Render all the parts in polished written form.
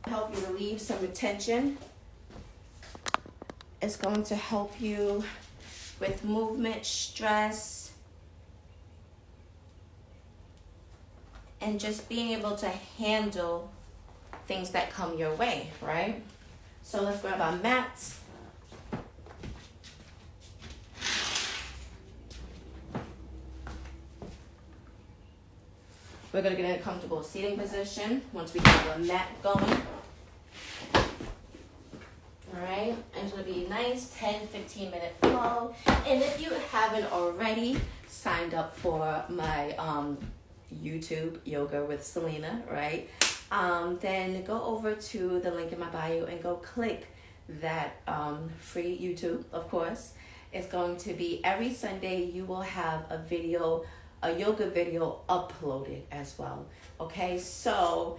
Help you relieve some tension. It's going to help you with movement, stress, and just being able to handle things that come your way, right? So let's grab our mats. We're going to get in a comfortable seating position once we get our mat going. Alright, and it's going to be a nice 10-15 minute flow. And if you haven't already signed up for my YouTube Yoga with Selena, right? Then go over to the link in my bio and go click that free YouTube, of course. It's going to be every Sunday you will have a yoga video uploaded as well. Okay, so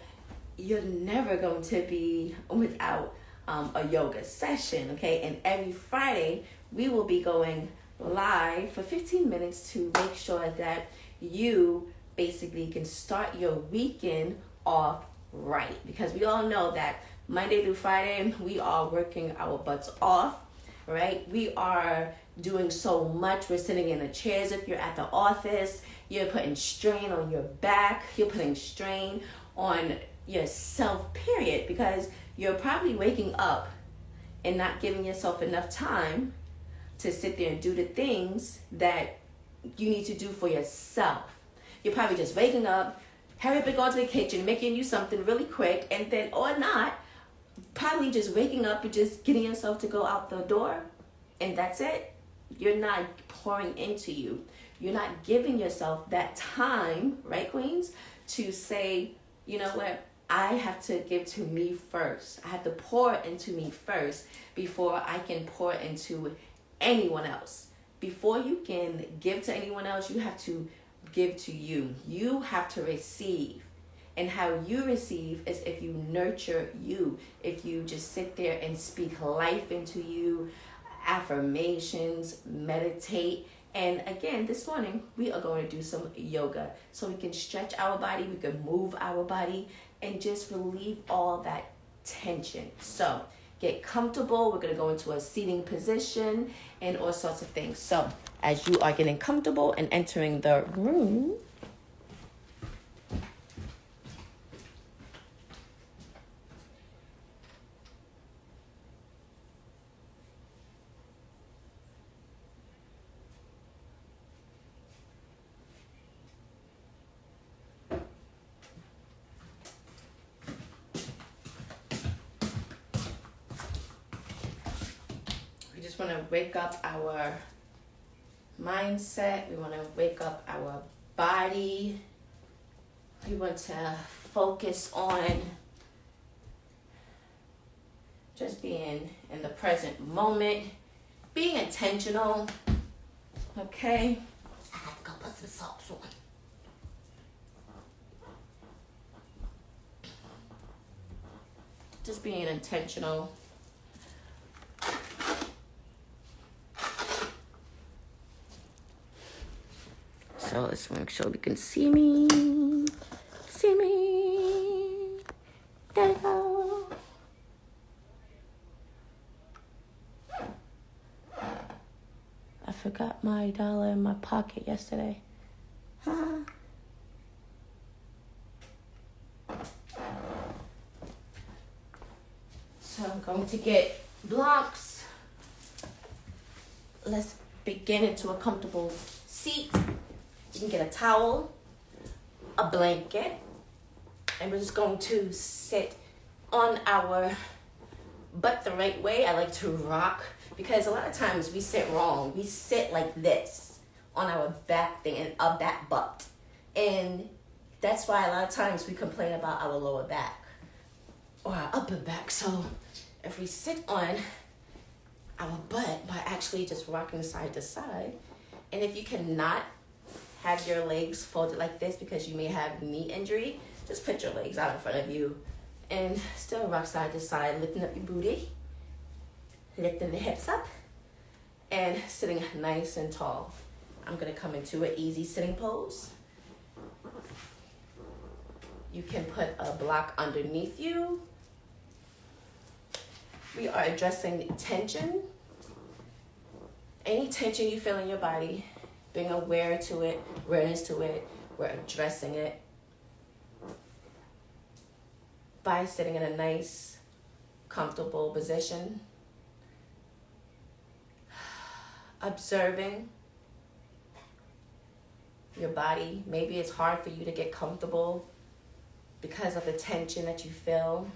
you're never going to be without a yoga session, okay? And every Friday we will be going live for 15 minutes to make sure that you basically can start your weekend off right, because we all know that Monday through Friday we are working our butts off, right? We are doing so much. We're sitting in the chairs. If you're at the office, you're putting strain on your back, you're putting strain on yourself, period, because you're probably waking up and not giving yourself enough time to sit there and do the things that you need to do for yourself. You're probably just waking up, hurry up and go to the kitchen, making you something really quick, and then, or not, probably just waking up and just getting yourself to go out the door, and that's it. You're not pouring into you. You're not giving yourself that time, right, queens, to say, you know what, I have to give to me first. I have to pour into me first before I can pour into anyone else. Before you can give to anyone else, you have to give to you. You have to receive. And how you receive is if you nurture you, if you just sit there and speak life into you, affirmations, meditate. And again, this morning, we are going to do some yoga so we can stretch our body, we can move our body, and just relieve all that tension. So get comfortable. We're going to go into a seating position and all sorts of things. So as you are getting comfortable and entering the room, we just want to wake up our mindset. We want to wake up our body. We want to focus on just being in the present moment, being intentional. Okay? I have to go put some socks on. Just being intentional. So let's make sure we can see me. See me. There you go. I forgot my dollar in my pocket yesterday. So I'm going to get blocks. Let's begin into a comfortable seat. You can get a towel, a blanket, and we're just going to sit on our butt the right way. I like to rock because a lot of times we sit wrong. We sit like this on our back thing and of that butt. And that's why a lot of times we complain about our lower back or our upper back. So if we sit on our butt by actually just rocking side to side, and if you cannot have your legs folded like this because you may have knee injury, just put your legs out in front of you and still rock side to side, lifting up your booty, lifting the hips up, and sitting nice and tall. I'm going to come into an easy sitting pose. You can put a block underneath you We are addressing tension. Any tension you feel in your body, being awareness to it, we're addressing it by sitting in a nice, comfortable position, observing your body. Maybe it's hard for you to get comfortable because of the tension that you feel.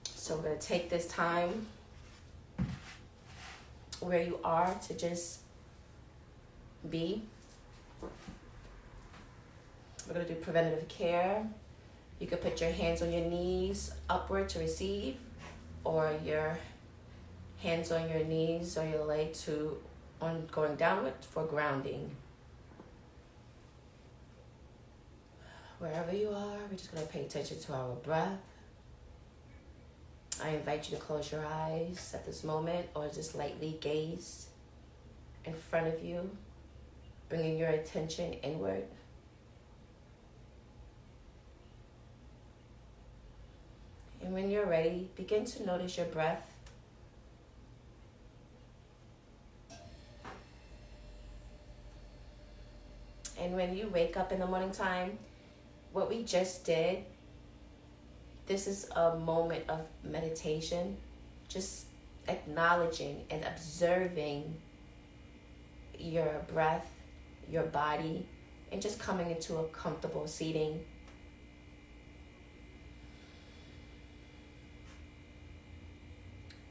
So we're going to take this time where you are to just be. We're going to do preventative care. You could put your hands on your knees upward to receive, or your hands on your knees or your leg going downward for grounding. Wherever you are, we're just going to pay attention to our breath. I invite you to close your eyes at this moment, or just lightly gaze in front of you, bringing your attention inward. And when you're ready, begin to notice your breath. And when you wake up in the morning time, what we just did, this is a moment of meditation, just acknowledging and observing your breath, your body, and just coming into a comfortable seating.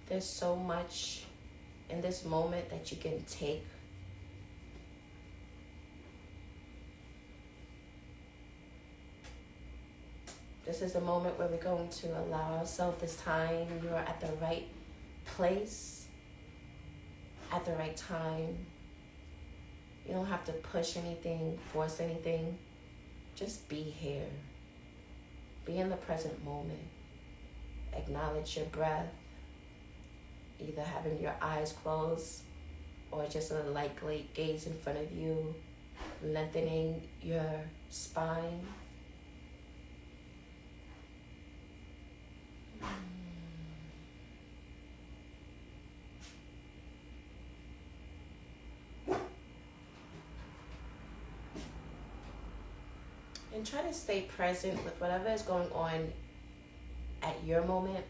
There's so much in this moment that you can take. This is a moment where we're going to allow ourselves this time. You are at the right place, at the right time. You don't have to push anything, force anything. Just be here. Be in the present moment. Acknowledge your breath. Either having your eyes closed or just a light gaze in front of you, lengthening your spine. And try to stay present with whatever is going on at your moment.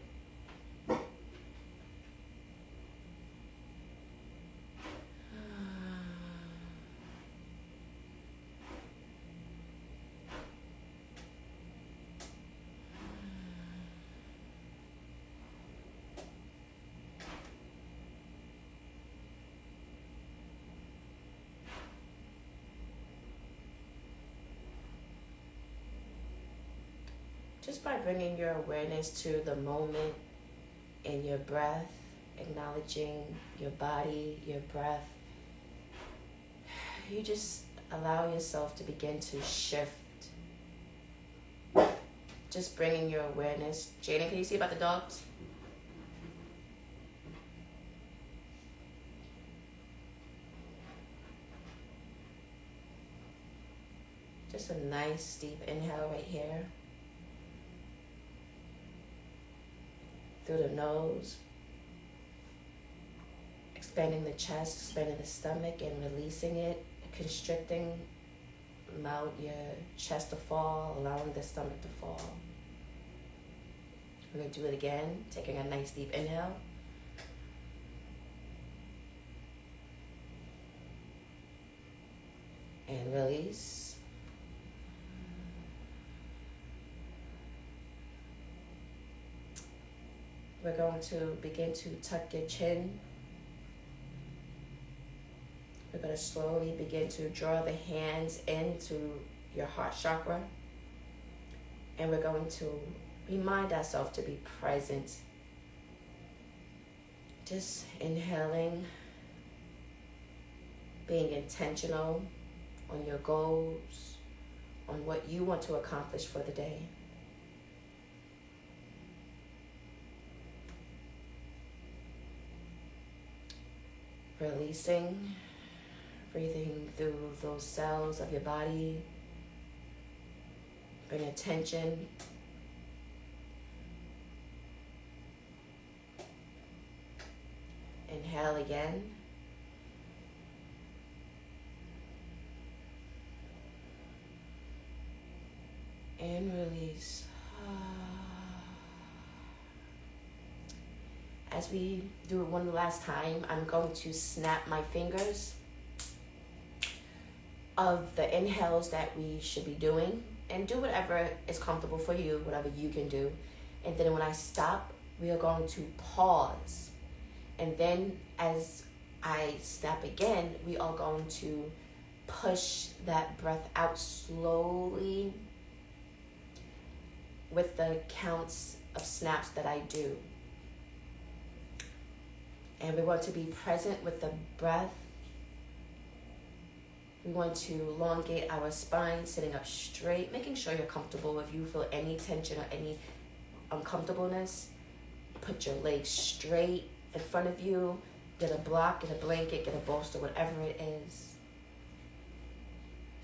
Just by bringing your awareness to the moment and your breath, acknowledging your body, your breath, you just allow yourself to begin to shift. Just bringing your awareness. Jaden, can you see about the dogs? Just a nice deep inhale right here. Through the nose, expanding the chest, expanding the stomach, and releasing it, constricting, allow your chest to fall, allowing the stomach to fall. We're going to do it again, taking a nice deep inhale. And release. We're going to begin to tuck your chin. We're going to slowly begin to draw the hands into your heart chakra. And we're going to remind ourselves to be present. Just inhaling, being intentional on your goals, on what you want to accomplish for the day. Releasing, breathing through those cells of your body. Bring attention inhale again. And release. As we do it one last time, I'm going to snap my fingers of the inhales that we should be doing, and do whatever is comfortable for you, whatever you can do. And then when I stop, we are going to pause. And then as I snap again, we are going to push that breath out slowly with the counts of snaps that I do. And we want to be present with the breath. We want to elongate our spine, sitting up straight, making sure you're comfortable. If you feel any tension or any uncomfortableness, put your legs straight in front of you. Get a block, get a blanket, get a bolster, whatever it is.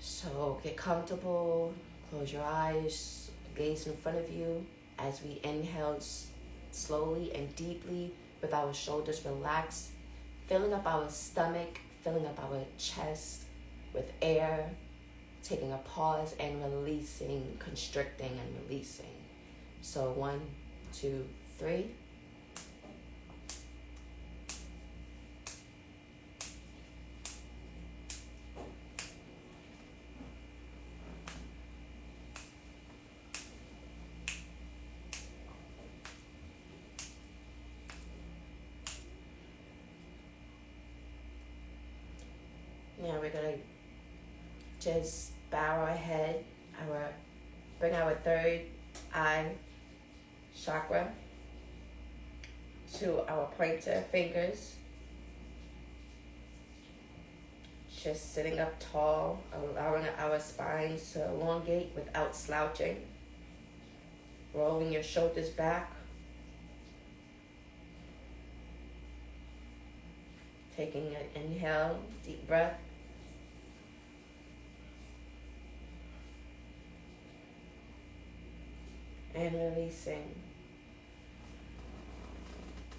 So get comfortable, close your eyes, gaze in front of you as we inhale slowly and deeply with our shoulders relaxed, filling up our stomach, filling up our chest with air, taking a pause and releasing, constricting and releasing. So 1, 2, 3. Now we're going to just bow our head, bring our third eye chakra to our pointer fingers. Just sitting up tall, allowing our spines to elongate without slouching. Rolling your shoulders back. Taking an inhale, deep breath. And releasing.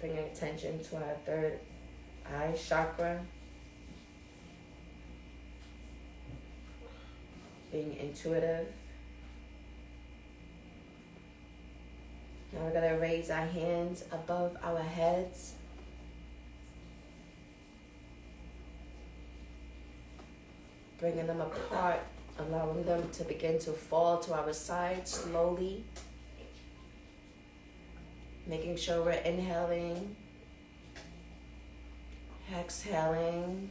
Bringing attention to our third eye chakra. Being intuitive. Now we're going to raise our hands above our heads. Bringing them apart, allowing them to begin to fall to our side slowly. Making sure we're inhaling, exhaling,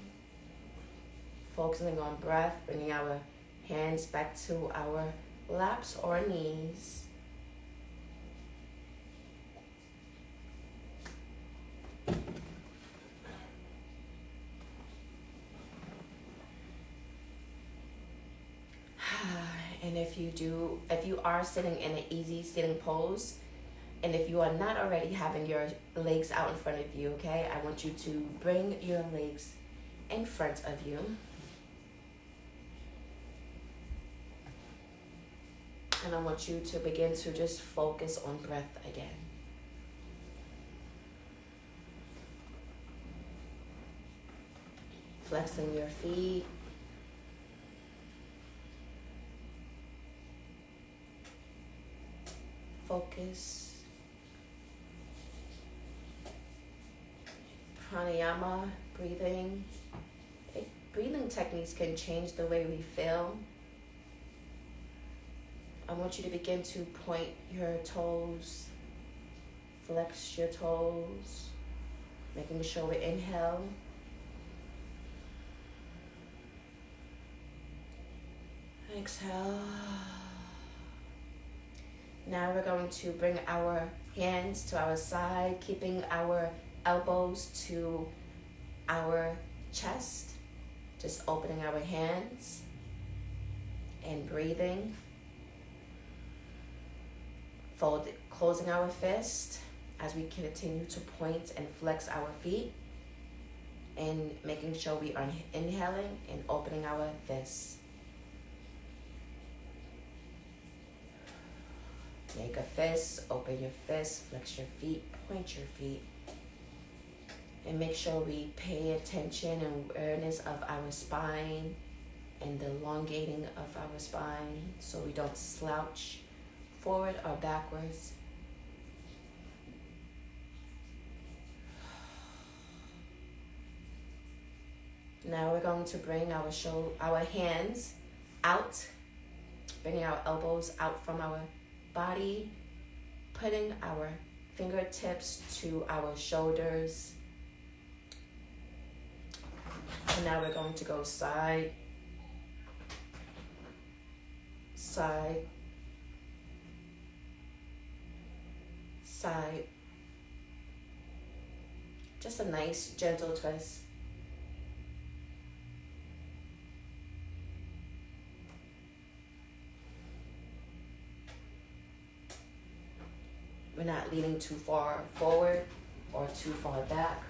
focusing on breath, bringing our hands back to our laps or knees. And if you are sitting in an easy sitting pose, and if you are not already having your legs out in front of you, okay, I want you to bring your legs in front of you. And I want you to begin to just focus on breath again. Flexing your feet. Focus. Pranayama, breathing. Breathing techniques can change the way we feel. I want you to begin to point your toes, flex your toes, making sure we inhale. Exhale. Now we're going to bring our hands to our side, keeping our elbows to our chest. Just opening our hands and breathing. Closing our fist as we continue to point and flex our feet. And making sure we are inhaling and opening our fists. Make a fist, open your fist, flex your feet, point your feet. And make sure we pay attention and awareness of our spine and the elongating of our spine so we don't slouch forward or backwards. Now we're going to bring our hands out, bringing our elbows out from our body, putting our fingertips to our shoulders. And now we're going to go side, side, side. Just a nice gentle twist. We're not leaning too far forward or too far back.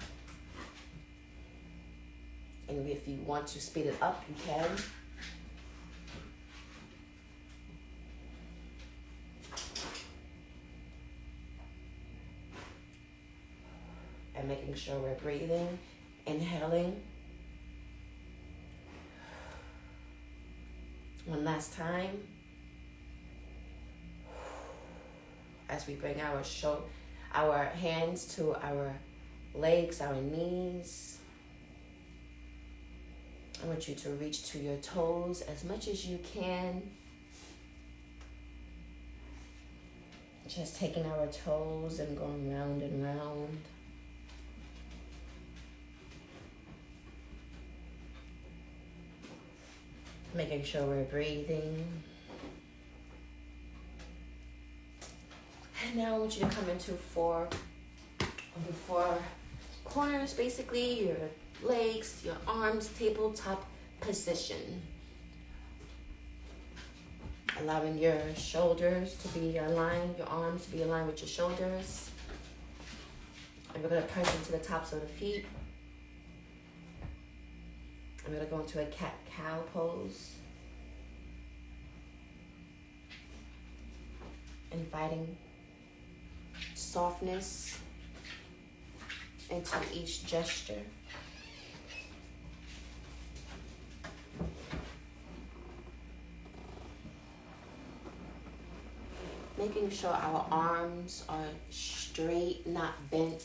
And if you want to speed it up, you can. And making sure we're breathing, inhaling. One last time. As we bring our hands to our legs, our knees. I want you to reach to your toes as much as you can. Just taking our toes and going round and round. Making sure we're breathing. And now I want you to come into four corners, basically, your legs, your arms, tabletop position. Allowing your shoulders to be aligned, your arms to be aligned with your shoulders. And we're going to press into the tops of the feet. I'm going to go into a cat-cow pose. Inviting softness into each gesture. Making sure our arms are straight, not bent.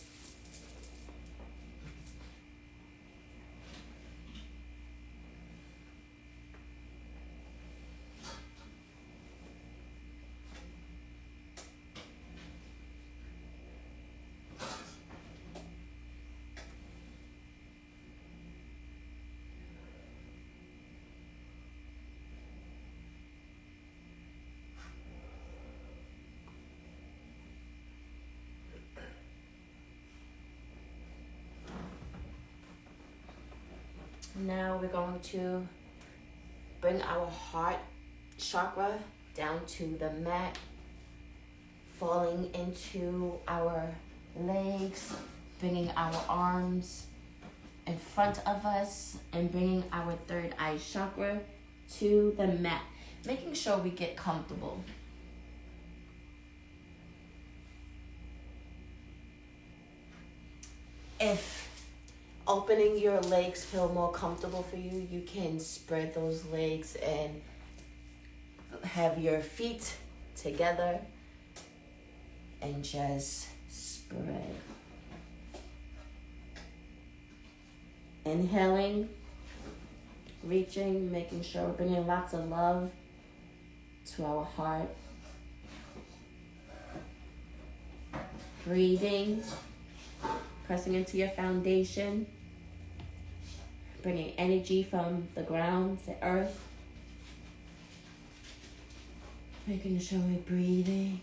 Now we're going to bring our heart chakra down to the mat, falling into our legs, bringing our arms in front of us, and bringing our third eye chakra to the mat, making sure we get comfortable. If opening your legs feel more comfortable for you, you can spread those legs and have your feet together and just spread. Inhaling, reaching, making sure we're bringing lots of love to our heart. Breathing, pressing into your foundation. Bringing energy from the ground, the earth. Making sure we're breathing.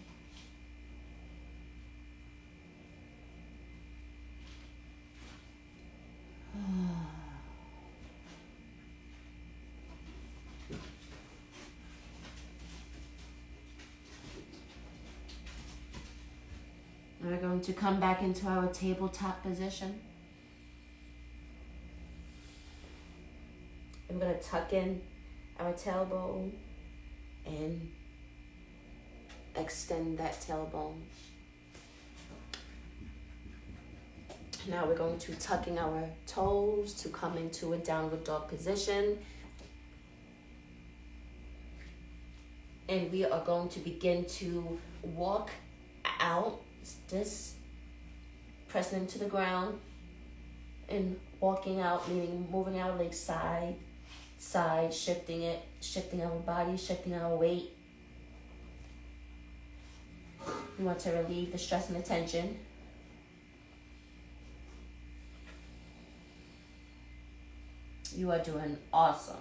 And we're going to come back into our tabletop position. I'm going to tuck in our tailbone and extend that tailbone. Now we're going to tuck in our toes to come into a downward dog position. And we are going to begin to walk out, this pressing into the ground and walking out, meaning moving our legs side, shifting it, shifting our body, shifting our weight. We want to relieve the stress and the tension. You are doing awesome.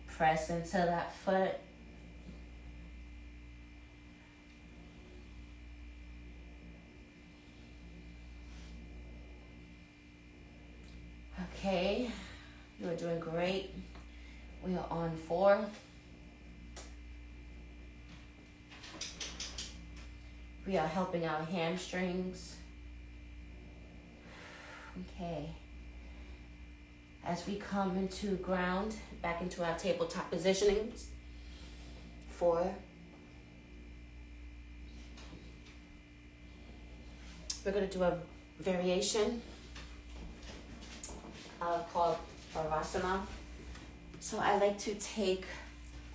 Press into that foot. Okay, you are doing great. We are on 4. We are helping our hamstrings. Okay. As we come into ground, back into our tabletop positionings. 4. We're going to do a variation called Asana. So I like to take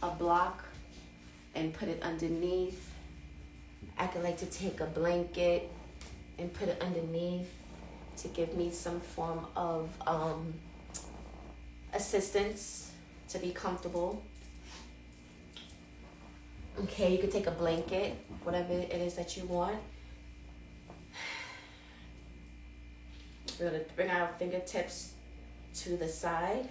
a block and put it underneath. I could like to take a blanket and put it underneath to give me some form of assistance to be comfortable. Okay, you could take a blanket, whatever it is that you want. We're going to bring our fingertips to the side,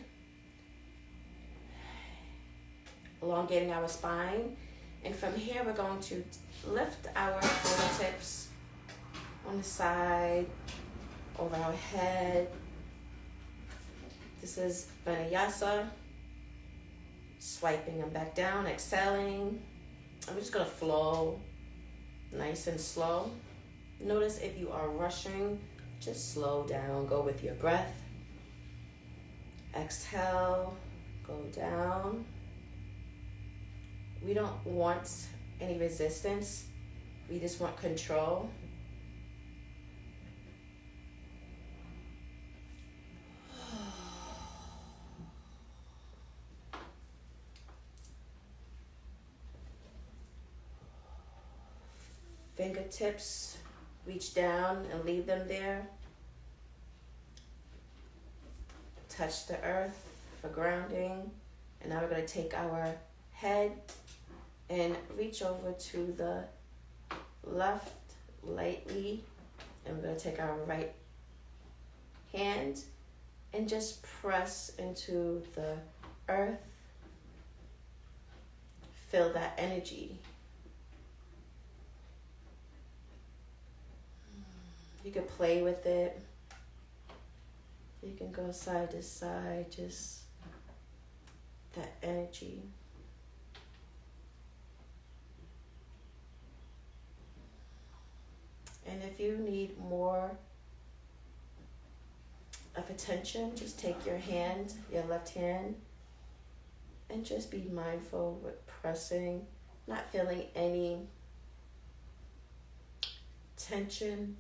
elongating our spine. And from here, we're going to lift our fingertips on the side, over our head. This is Vinyasa. Swiping them back down, exhaling. I'm just going to flow nice and slow. Notice if you are rushing, just slow down. Go with your breath. Exhale, go down. We don't want any resistance. We just want control. Fingertips, reach down and leave them there. Touch the earth for grounding. And now we're going to take our head and reach over to the left lightly. And we're going to take our right hand and just press into the earth. Feel that energy. You can play with it. You can go side to side, just that energy. And if you need more of attention, just take your hand, your left hand, and just be mindful with pressing, not feeling any tension.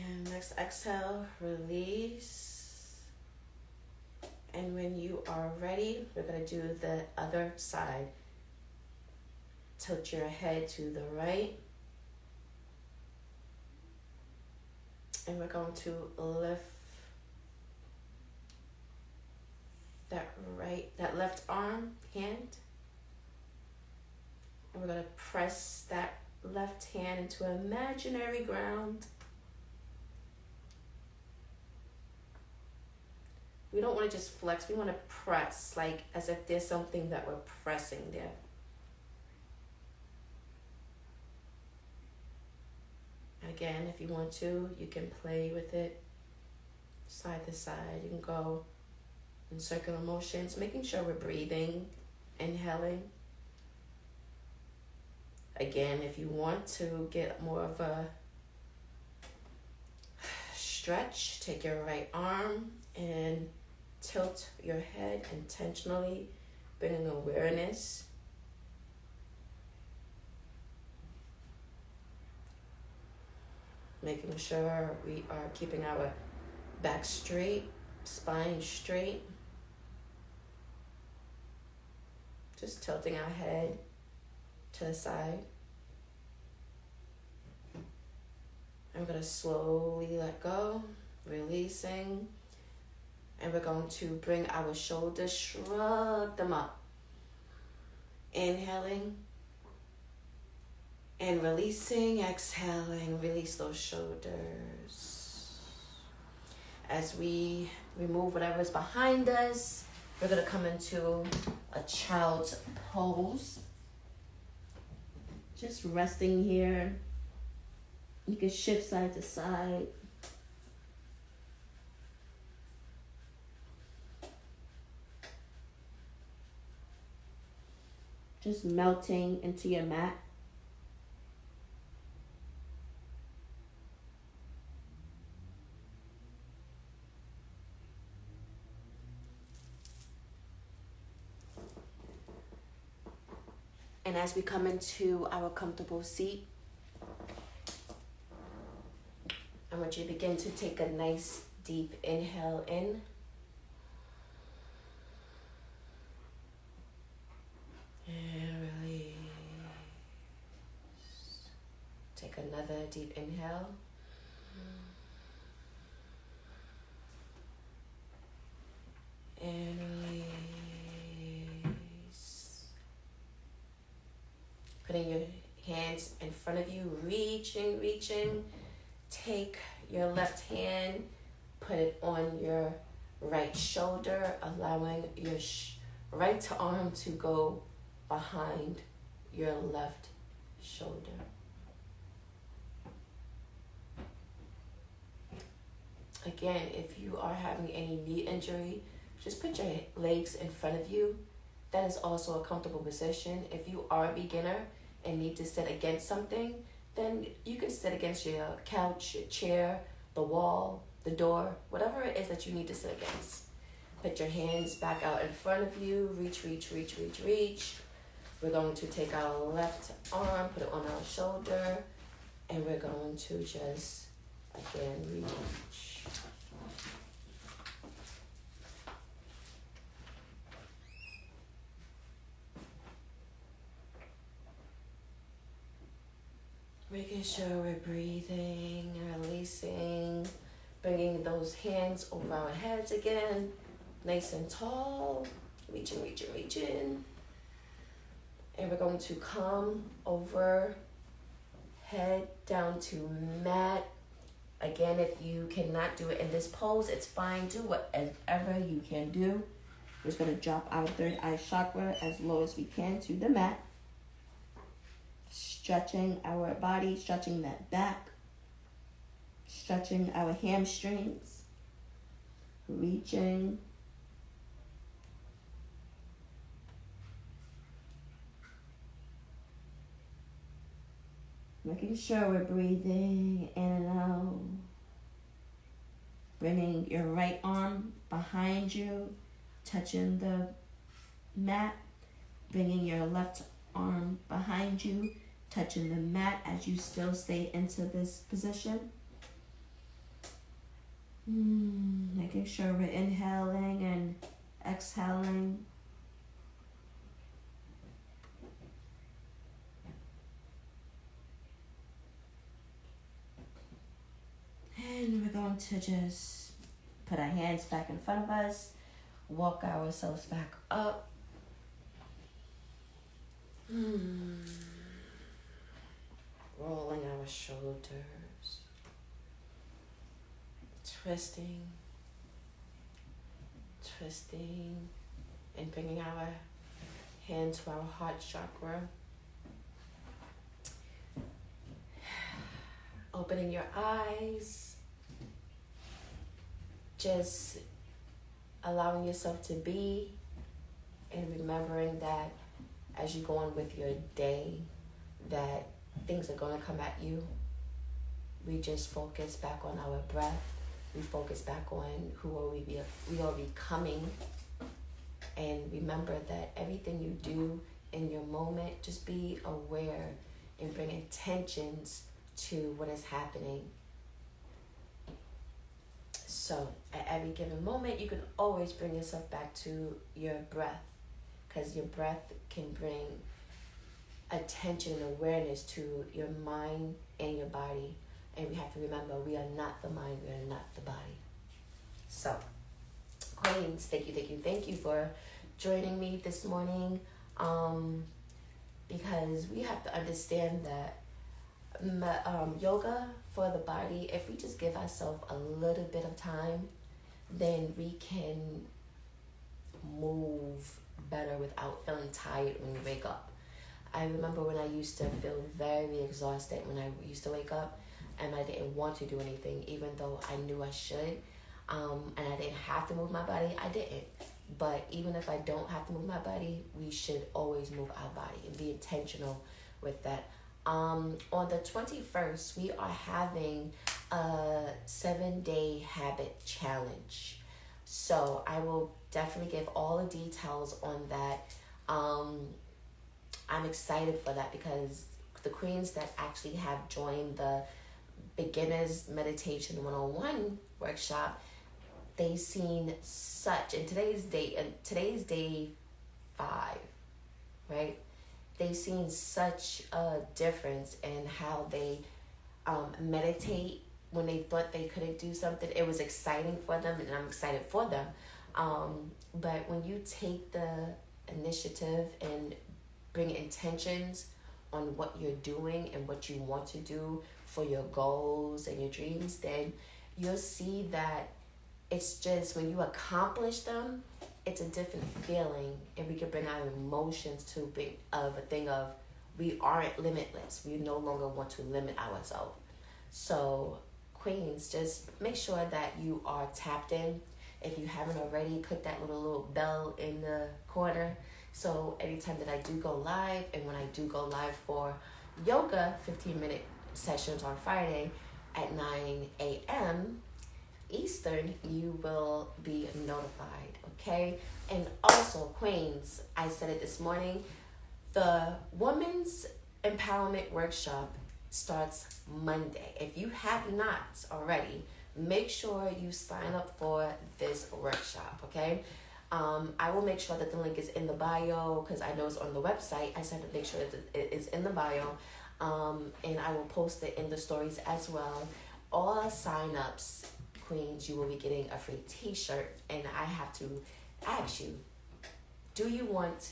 And next exhale, release. And when you are ready, we're going to do the other side. Tilt your head to the right. And we're going to lift that left arm, hand. And we're going to press that left hand into imaginary ground. We don't want to just flex. We want to press, like as if there's something that we're pressing there. Again, if you want to, you can play with it side to side. You can go in circular motions, making sure we're breathing, inhaling. Again, if you want to get more of a stretch, take your right arm and tilt your head intentionally, bringing awareness. Making sure we are keeping our back straight, spine straight. Just tilting our head to the side. I'm going to slowly let go, releasing. And we're going to bring our shoulders, shrug them up. Inhaling. And releasing, exhaling, release those shoulders. As we remove whatever is behind us, we're going to come into a child's pose. Just resting here. You can shift side to side. Just melting into your mat. And as we come into our comfortable seat, I want you to begin to take a nice deep inhale in. And release. Take another deep inhale. And release. Putting your hands in front of you, reaching. Take your left hand, put it on your right shoulder, allowing your right arm to go behind your left shoulder. Again, if you are having any knee injury, just put your legs in front of you. That is also a comfortable position. If you are a beginner and need to sit against something, then you can sit against your couch, your chair, the wall, the door, whatever it is that you need to sit against. Put your hands back out in front of you. Reach. We're going to take our left arm, put it on our shoulder, and we're going to just, again, reach. Making sure we're breathing, releasing, bringing those hands over our heads again, nice and tall, reaching. And we're going to come over, head down to mat. Again, if you cannot do it in this pose, it's fine. Do whatever you can do. We're just going to drop our third eye chakra as low as we can to the mat. Stretching our body, stretching that back, stretching our hamstrings, reaching. Making sure we're breathing in and out. Bringing your right arm behind you, touching the mat. Bringing your left arm behind you, touching the mat as you still stay into this position. Making sure we're inhaling and exhaling. And we're going to just put our hands back in front of us, walk ourselves back up. Rolling our shoulders, twisting, and bringing our hand to our heart chakra. Opening your eyes, just allowing yourself to be, and remembering that as you go on with your day, that things are going to come at you. We just focus back on our breath, we focus back on who are we are becoming, and remember that everything you do in your moment, just be aware and bring intentions to what is happening. So at every given moment, you can always bring yourself back to your breath, because your breath can bring attention and awareness to your mind and your body. And we have to remember, we are not the mind, we are not the body. So, Queens, thank you for joining me this morning. Because we have to understand that yoga for the body, if we just give ourselves a little bit of time, then we can move better without feeling tired when we wake up. I remember when I used to feel very exhausted when I used to wake up, and I didn't want to do anything, even though I knew I should, and I didn't have to move my body. I didn't. But even if I don't have to move my body, we should always move our body and be intentional with that. On the 21st, we are having a 7-day habit challenge. So I will definitely give all the details on that. I'm excited for that because the queens that actually have joined the Beginners Meditation 101 workshop, they've seen such, and today's day 5, right? They've seen such a difference in how they meditate when they thought they couldn't do something. It was exciting for them, and I'm excited for them. But when you take the initiative and bring intentions on what you're doing and what you want to do for your goals and your dreams, then you'll see that it's just when you accomplish them, it's a different feeling, and we can bring our emotions to a thing of we aren't limitless. We no longer want to limit ourselves. So, queens, just make sure that you are tapped in. If you haven't already, click that little bell in the corner. So anytime that I do go live, and when I do go live for yoga, 15-minute sessions on Friday at 9 a.m. Eastern, you will be notified, okay? And also, queens, I said it this morning, the Women's Empowerment Workshop starts Monday. If you have not already, make sure you sign up for this workshop, okay? I will make sure that the link is in the bio, because I know it's on the website. I said to make sure that it is in the bio, and I will post it in the stories as well. All sign-ups, queens, you will be getting a free t-shirt, and I have to ask you, do you want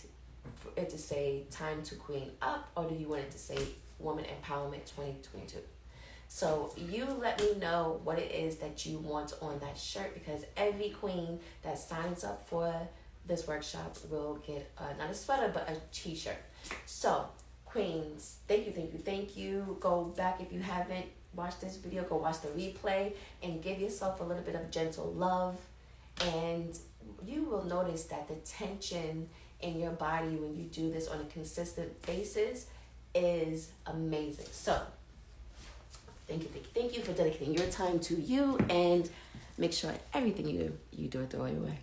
it to say Time to Queen Up, or do you want it to say Woman Empowerment 2022? So you let me know what it is that you want on that shirt, because every queen that signs up for this workshop will get not a sweater but a t-shirt. So queens, thank you. Go back, if you haven't watched this video, go watch the replay and give yourself a little bit of gentle love, and you will notice that the tension in your body when you do this on a consistent basis is amazing. So thank you for dedicating your time to you, and make sure everything you do it the right way.